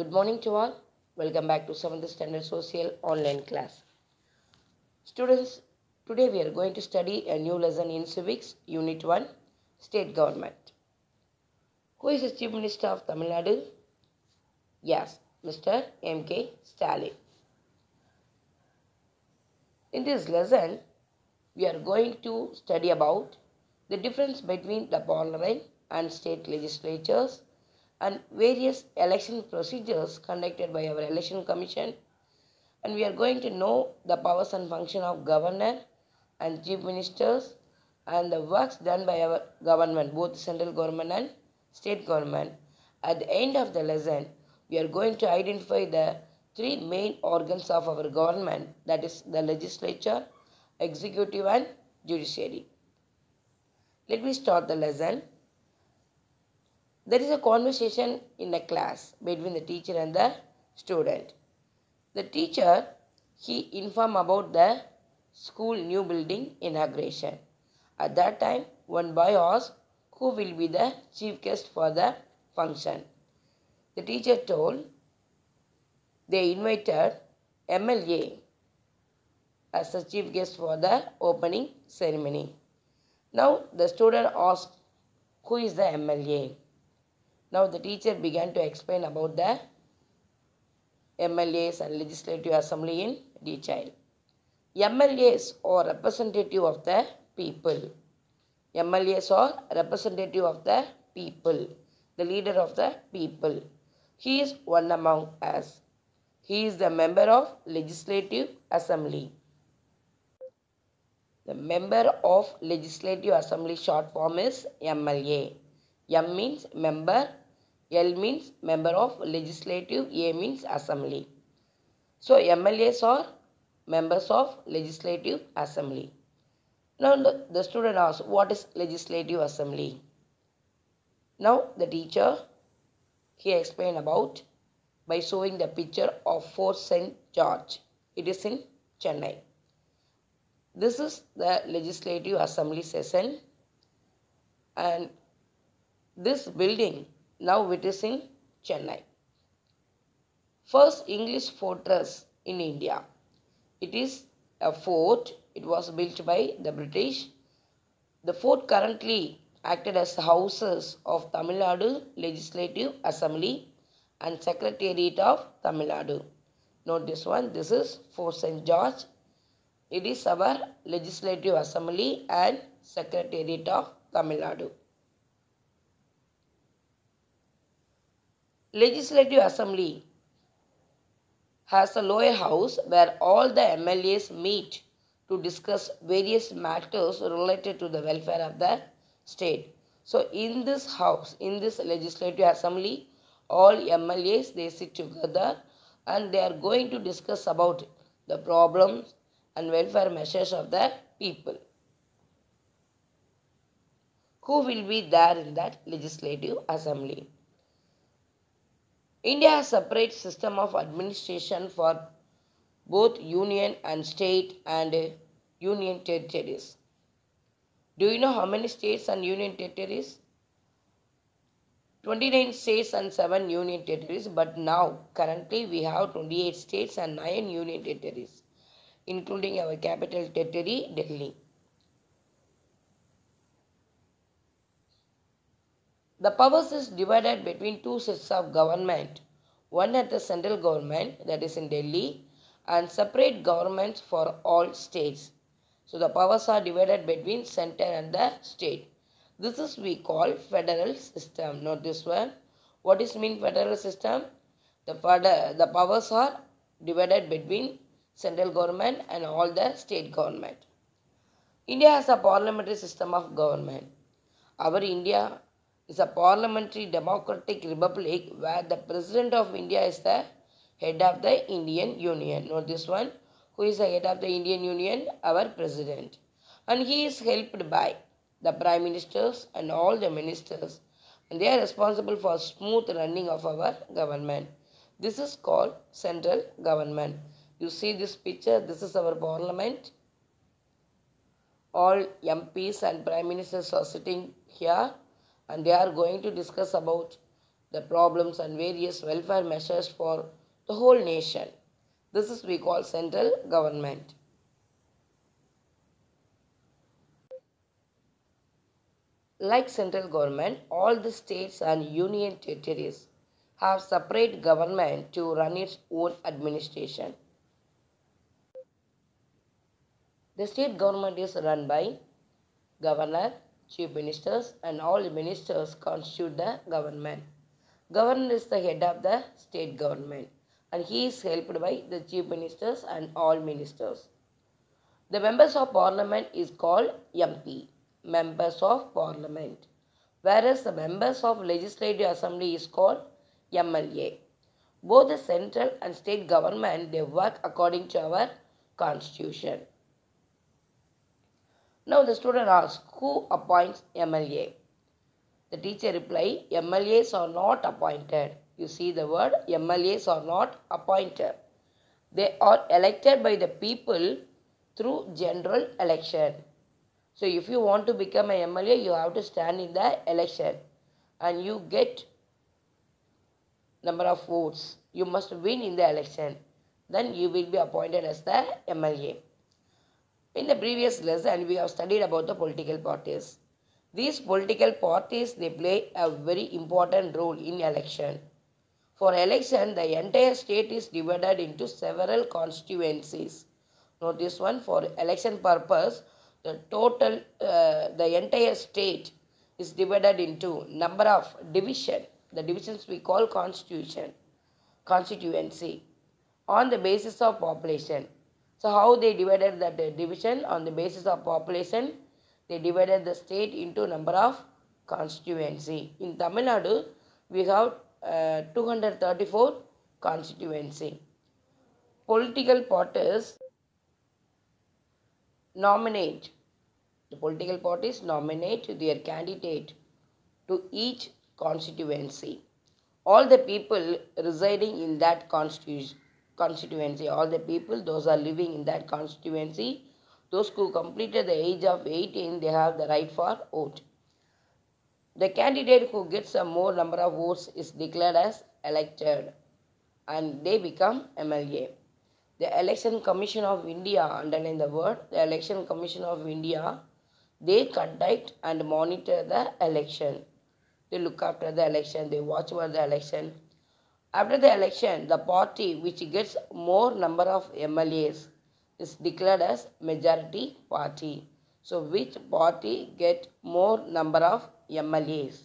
Good morning to all. Welcome back to 7th Standard Social online class. Students, today we are going to study a new lesson in Civics, Unit 1, State Government. Who is the Chief Minister of Tamil Nadu? Yes, Mr. M.K. Stalin. In this lesson, we are going to study about the difference between the Parliament and state legislatures and various election procedures conducted by our election commission, and we are going to know the powers and function of governor and chief ministers and the works done by our government, both central government and state government. At the end of the lesson, we are going to identify the three main organs of our government, that is the legislature, executive and judiciary. Let me start the lesson. There is a conversation in a class between the teacher and the student. The teacher, he informed about the school new building inauguration. At that time, one boy asked who will be the chief guest for the function. The teacher told they invited MLA as the chief guest for the opening ceremony. Now the student asked who is the MLA. Now the teacher began to explain about the MLAs and Legislative Assembly in detail. MLAs are representative of the people. MLAs are representative of the people, the leader of the people. He is one among us. He is the member of Legislative Assembly. The member of Legislative Assembly short form is MLA. M means member, L means member of legislative, A means assembly. So MLAs are members of legislative assembly. Now the student asks, what is legislative assembly? Now the teacher, he explained about by showing the picture of Fort St. George. It is in Chennai. This is the legislative assembly session, and this building now it is in Chennai. First English fortress in India. It is a fort. It was built by the British. The fort currently acted as houses of Tamil Nadu Legislative Assembly and Secretariat of Tamil Nadu. Note this one. This is Fort St. George. It is our Legislative Assembly and Secretariat of Tamil Nadu. Legislative Assembly has a lower house where all the MLAs meet to discuss various matters related to the welfare of the state. So in this house, in this Legislative Assembly, all MLAs, they sit together and they are going to discuss about the problems and welfare measures of the people. Who will be there in that Legislative Assembly? India has a separate system of administration for both union and state and union territories. Do you know how many states and union territories? 29 states and 7 union territories, but now currently we have 28 states and 9 union territories, including our capital territory, Delhi. The powers is divided between two sets of government, one at the central government, that is in Delhi, and separate governments for all states. So the powers are divided between center and the state. This is we call federal system. Note this one. What is mean federal system? The powers are divided between central government and all the state government. India has a parliamentary system of government. Our India is a parliamentary democratic republic where the President of India is the head of the Indian Union. Note this one. Who is the head of the Indian Union? Our President. And he is helped by the Prime Ministers and all the ministers. And they are responsible for smooth running of our government. This is called central government. You see this picture. This is our parliament. All MPs and Prime Ministers are sitting here, and they are going to discuss about the problems and various welfare measures for the whole nation. This is we call central government. Like central government, all the states and union territories have separate government to run its own administration. The state government is run by governor, chief ministers, and all ministers constitute the government. Governor is the head of the state government and he is helped by the chief ministers and all ministers. The members of parliament is called MP, members of parliament, whereas the members of legislative assembly is called MLA. Both the central and state government, they work according to our constitution. Now the student asks, who appoints MLA? The teacher reply, MLAs are not appointed. You see the word, MLAs are not appointed. They are elected by the people through general election. So if you want to become an MLA, you have to stand in the election and you get number of votes. You must win in the election. Then you will be appointed as the MLA. In the previous lesson, we have studied about the political parties. These political parties, they play a very important role in election. For election, the entire state is divided into several constituencies. Note this one, for election purpose, the entire state is divided into number of division. The divisions we call constituency on the basis of population. So how they divided that division on the basis of population? They divided the state into number of constituency. In Tamil Nadu, we have 234 constituency. Political parties nominate. The political parties nominate their candidate to each constituency. All the people residing in that constituency, all the people, those are living in that constituency, those who completed the age of 18, they have the right for vote. The candidate who gets a more number of votes is declared as elected and they become MLA. The Election Commission of India, underline the word, the Election Commission of India, they conduct and monitor the election. They look after the election, they watch over the election. After the election, the party which gets more number of MLAs is declared as majority party. So which party get more number of MLAs?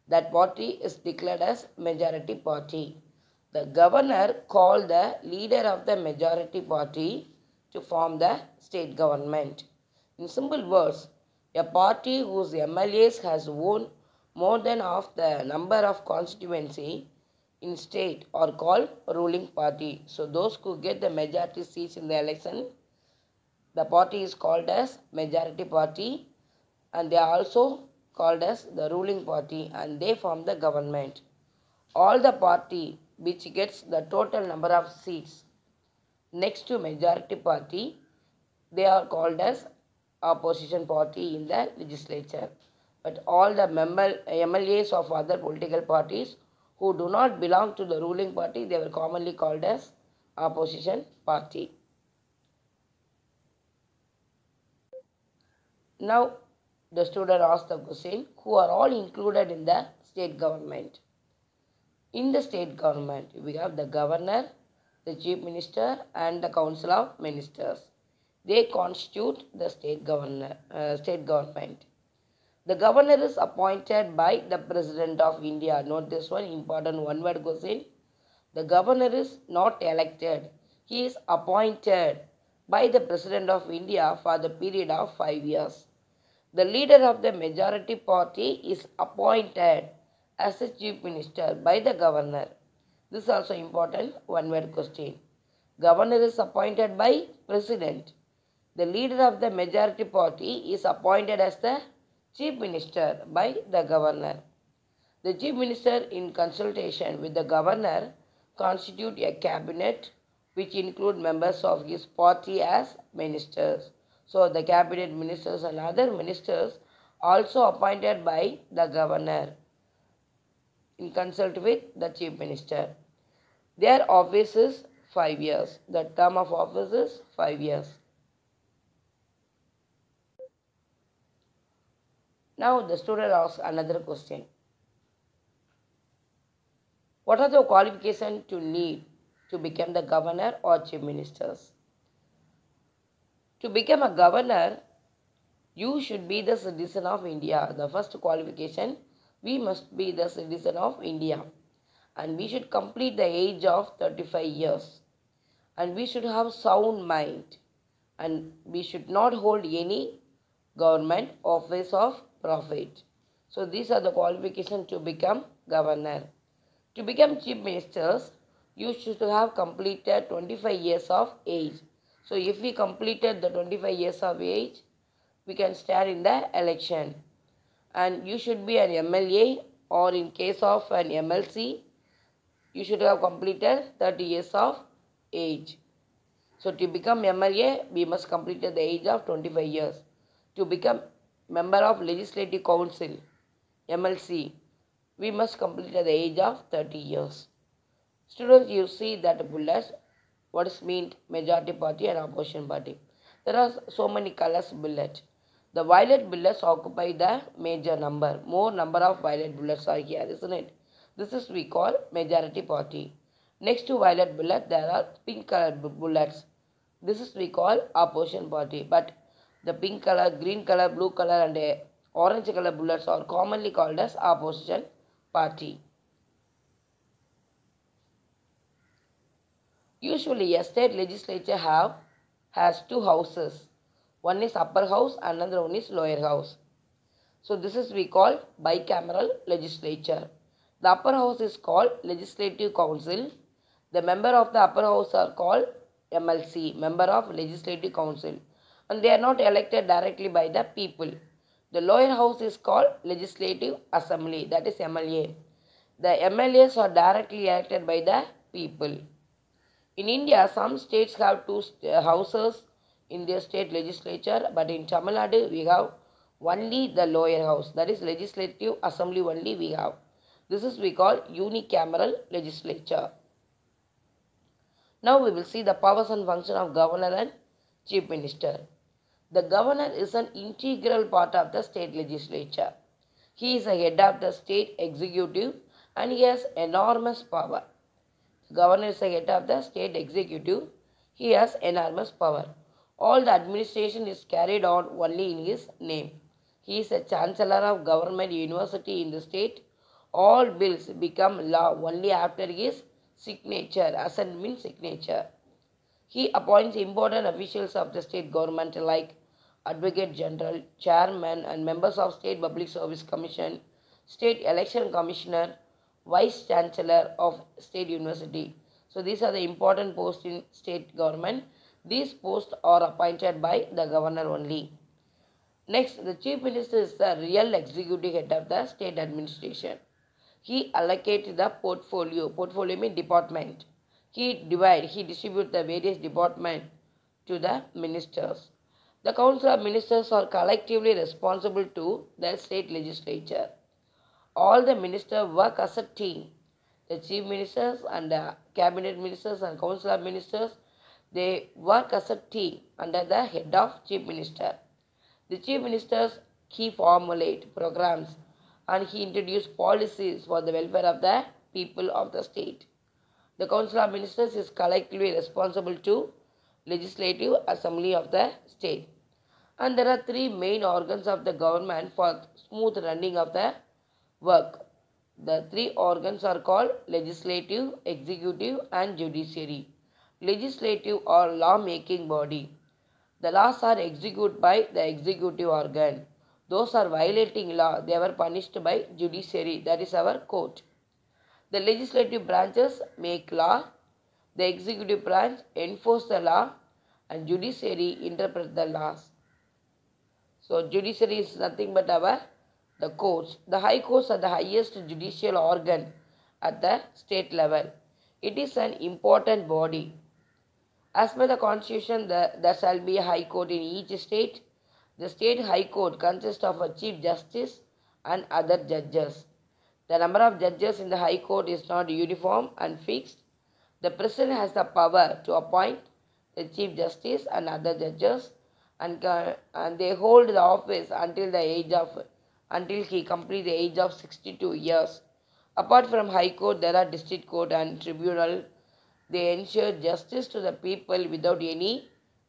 That party is declared as majority party. The governor called the leader of the majority party to form the state government. In simple words, a party whose MLAs has won more than half the number of constituency in state are called ruling party. So those who get the majority seats in the election, the party is called as majority party and they are also called as the ruling party and they form the government. All the party which gets the total number of seats next to majority party, they are called as opposition party in the legislature. But all the MLAs of other political parties who do not belong to the ruling party, they were commonly called as opposition party. Now, the student asked the question, who are all included in the state government? In the state government, we have the governor, the chief minister and the council of ministers. They constitute the state government. The governor is appointed by the President of India. Note this one, important one word question. The governor is not elected. He is appointed by the President of India for the period of 5 years. The leader of the majority party is appointed as a chief minister by the governor. This is also important one word question. Governor is appointed by President. The leader of the majority party is appointed as the chief minister by the governor. The chief minister in consultation with the governor constitute a cabinet which include members of his party as ministers. So the cabinet ministers and other ministers also appointed by the governor. in consult with the Chief Minister. Their office is 5 years. The term of office is 5 years. Now the student asks another question. What are the qualifications to need to become the governor or chief ministers? To become a governor, you should be the citizen of India. The first qualification, we must be the citizen of India. And we should complete the age of 35 years. And we should have sound mind. And we should not hold any government office of profit. So these are the qualifications to become governor. To become chief ministers, you should have completed 25 years of age. So if we completed the 25 years of age, we can stand in the election. And you should be an MLA, or in case of an MLC, you should have completed 30 years of age. So to become MLA, we must complete the age of 25 years. To become member of Legislative Council, MLC, we must complete at the age of 30 years. Students, you see that bullets, what is meant majority party and opposition party. There are so many colors bullet. The violet bullets occupy the major number. More number of violet bullets are here, isn't it? This is we call majority party. Next to violet bullet, there are pink color bullets. This is we call opposition party. But the pink color, green color, blue color and orange color bullets are commonly called as opposition party. Usually a state legislature has two houses. One is upper house and another one is lower house. So this is we call bicameral legislature. The upper house is called Legislative Council. The member of the upper house are called MLC, member of Legislative Council. And they are not elected directly by the people. The lower house is called Legislative Assembly, that is MLA. The MLAs are directly elected by the people. In India, some states have two houses in their state legislature, but in Tamil Nadu, we have only the lower house, that is Legislative Assembly only we have. This is we call unicameral legislature. Now we will see the powers and function of governor and chief minister. The governor is an integral part of the state legislature. He is the head of the state executive and he has enormous power. The governor is the head of the state executive. He has enormous power. All the administration is carried on only in his name. He is a chancellor of government university in the state. All bills become law only after his signature. Assent means signature. He appoints important officials of the state government like Advocate General, Chairman and members of State Public Service Commission, State Election Commissioner, Vice Chancellor of State University. So these are the important posts in state government. These posts are appointed by the governor only. Next, the chief minister is the real executive head of the state administration. He allocates the portfolio. Portfolio means department. He distributes the various departments to the ministers. The Council of Ministers are collectively responsible to the state legislature. All the ministers work as a team. The chief ministers and the cabinet ministers and Council of Ministers, they work as a team under the head of chief minister. The chief ministers, he formulate programs and he introduces policies for the welfare of the people of the state. The Council of Ministers is collectively responsible to Legislative Assembly of the state. And there are three main organs of the government for smooth running of the work. The three organs are called legislative, executive and judiciary. Legislative or law-making body. The laws are executed by the executive organ. Those are violating law, they were punished by judiciary, that is our court. The legislative branches make law, the executive branch enforce the law and judiciary interpret the laws. So judiciary is nothing but the courts. The high courts are the highest judicial organ at the state level. It is an important body. As per the constitution, there shall be a high court in each state. The state high court consists of a chief justice and other judges. The number of judges in the High Court is not uniform and fixed. The President has the power to appoint the Chief Justice and other judges, and they hold the office until he completes the age of 62 years. Apart from High Court, there are District Court and Tribunal. They ensure justice to the people without any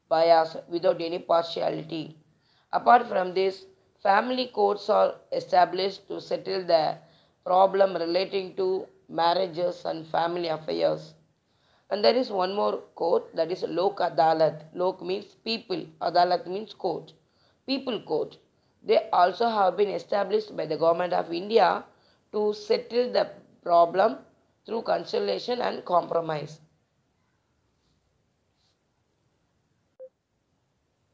bias, without any partiality. Apart from this, family courts are established to settle the problem relating to marriages and family affairs. And there is one more court, that is Lok Adalat. Lok means people, Adalat means court. People court. They also have been established by the government of India to settle the problem through conciliation and compromise.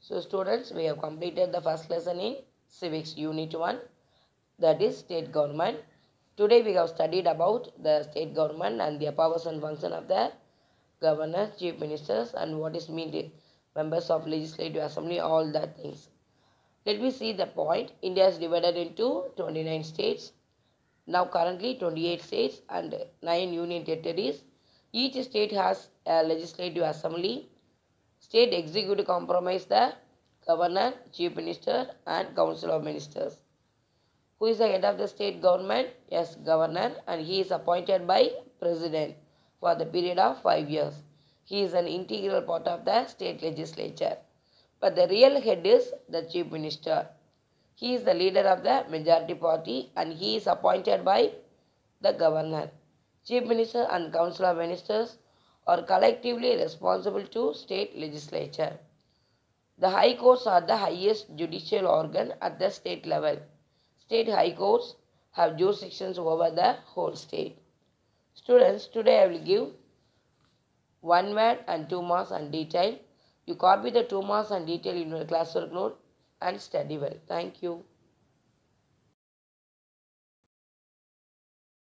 So students, we have completed the first lesson in Civics Unit 1, that is state government. Today we have studied about the state government and the powers and function of the governor, chief ministers, and what is meant members of legislative assembly, all that things. Let me see the point. India is divided into 29 states. Now currently 28 states and 9 union territories. Each state has a legislative assembly. State executive comprise the governor, chief minister and council of ministers. Who is the head of the state government? Yes, governor, and he is appointed by president for the period of 5 years. He is an integral part of the state legislature. But the real head is the chief minister. He is the leader of the majority party and he is appointed by the governor. Chief minister and council of ministers are collectively responsible to state legislature. The high courts are the highest judicial organ at the state level. State high courts have jurisdictions over the whole state. Students, today I will give 1 word and 2 marks and detail. You copy the 2 marks and detail in your classwork note and study well. Thank you.